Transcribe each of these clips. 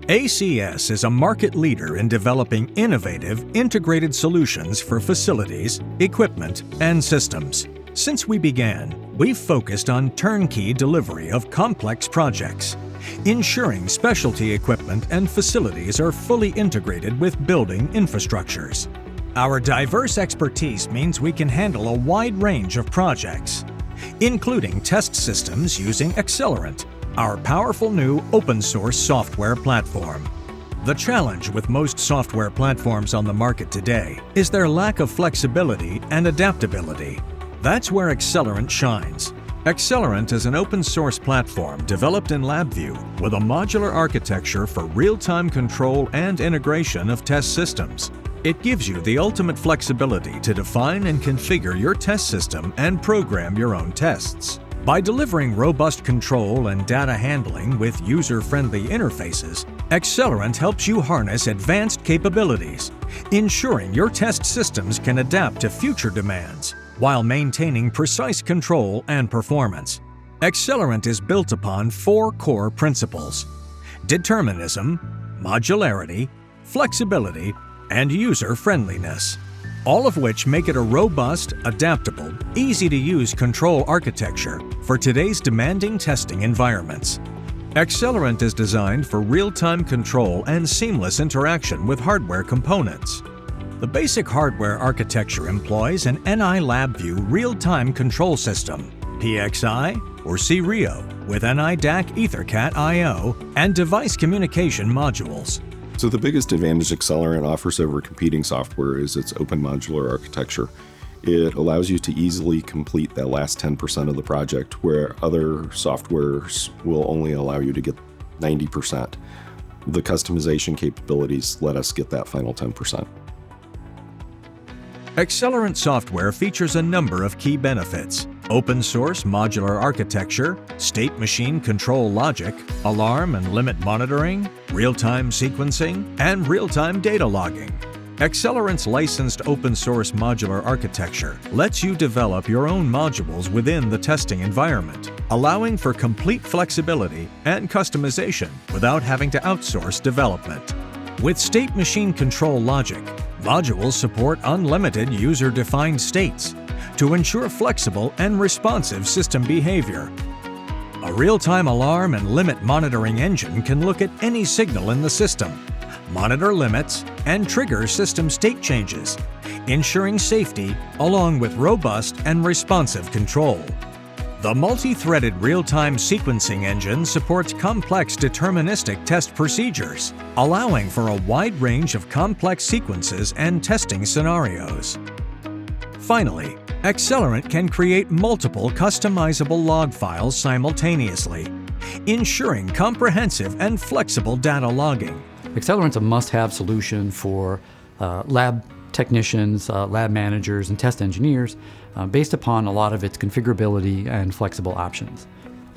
ACS is a market leader in developing innovative, integrated solutions for facilities, equipment, and systems. Since we began, we've focused on turnkey delivery of complex projects, ensuring specialty equipment and facilities are fully integrated with building infrastructures. Our diverse expertise means we can handle a wide range of projects, including test systems using Acselerant, our powerful new open-source software platform. The challenge with most software platforms on the market today is their lack of flexibility and adaptability. That's where Acselerant shines. Acselerant is an open-source platform developed in LabVIEW with a modular architecture for real-time control and integration of test systems. It gives you the ultimate flexibility to define and configure your test system and program your own tests. By delivering robust control and data handling with user-friendly interfaces, Acselerant helps you harness advanced capabilities, ensuring your test systems can adapt to future demands while maintaining precise control and performance. Acselerant is built upon 4 core principles: determinism, modularity, flexibility, and user-friendliness, all of which make it a robust, adaptable, easy-to-use control architecture for today's demanding testing environments. Acselerant is designed for real-time control and seamless interaction with hardware components. The basic hardware architecture employs an NI LabVIEW real-time control system, PXI or CRIO, with NI DAC EtherCAT I/O and device communication modules. So the biggest advantage Acselerant offers over competing software is its open modular architecture. It allows you to easily complete that last 10% of the project, where other softwares will only allow you to get 90%. The customization capabilities let us get that final 10%. Acselerant software features a number of key benefits: open-source modular architecture, state machine control logic, alarm and limit monitoring, real-time sequencing, and real-time data logging. Acselerant's licensed open-source modular architecture lets you develop your own modules within the testing environment, allowing for complete flexibility and customization without having to outsource development. With state machine control logic, modules support unlimited user-defined states to ensure flexible and responsive system behavior. A real-time alarm and limit monitoring engine can look at any signal in the system, monitor limits, and trigger system state changes, ensuring safety along with robust and responsive control. The multi-threaded real-time sequencing engine supports complex deterministic test procedures, allowing for a wide range of complex sequences and testing scenarios. Finally, Acselerant can create multiple customizable log files simultaneously, ensuring comprehensive and flexible data logging. Acselerant's a must-have solution for lab technicians, lab managers, and test engineers based upon a lot of its configurability and flexible options.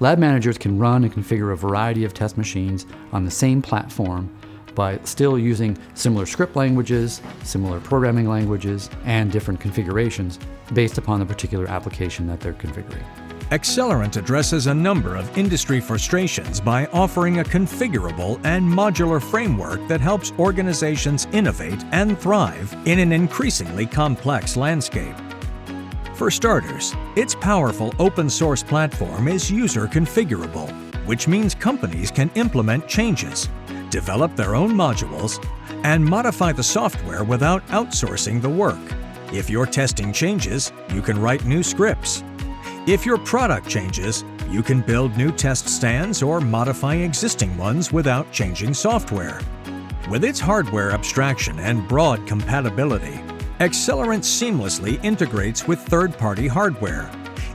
Lab managers can run and configure a variety of test machines on the same platform by still using similar script languages, similar programming languages, and different configurations based upon the particular application that they're configuring. Acselerant addresses a number of industry frustrations by offering a configurable and modular framework that helps organizations innovate and thrive in an increasingly complex landscape. For starters, its powerful open-source platform is user-configurable, which means companies can implement changes, develop their own modules, and modify the software without outsourcing the work. If your testing changes, you can write new scripts. If your product changes, you can build new test stands or modify existing ones without changing software. With its hardware abstraction and broad compatibility, Acselerant seamlessly integrates with third-party hardware,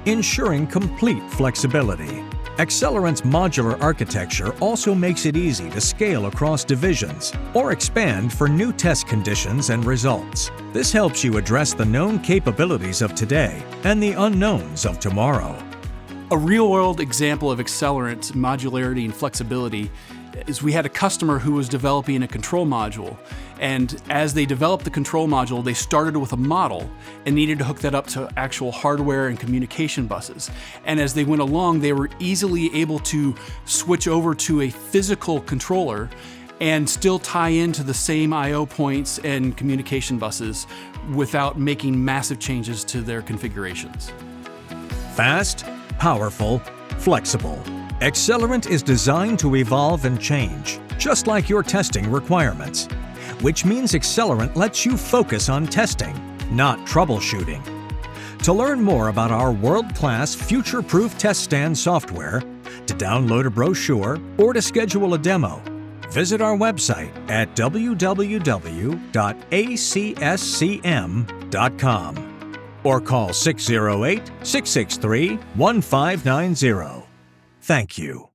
ensuring complete flexibility. Acselerant's modular architecture also makes it easy to scale across divisions or expand for new test conditions and results. This helps you address the known capabilities of today and the unknowns of tomorrow. A real-world example of Acselerant's modularity and flexibility is we had a customer who was developing a control module, and as they developed the control module, they started with a model and needed to hook that up to actual hardware and communication buses. And as they went along, they were easily able to switch over to a physical controller and still tie into the same I/O points and communication buses without making massive changes to their configurations. Fast, powerful, flexible. Acselerant is designed to evolve and change, just like your testing requirements. Which means Acselerant lets you focus on testing, not troubleshooting. To learn more about our world-class future-proof test stand software, to download a brochure, or to schedule a demo, visit our website at www.acscm.com or call 608-663-1590. Thank you.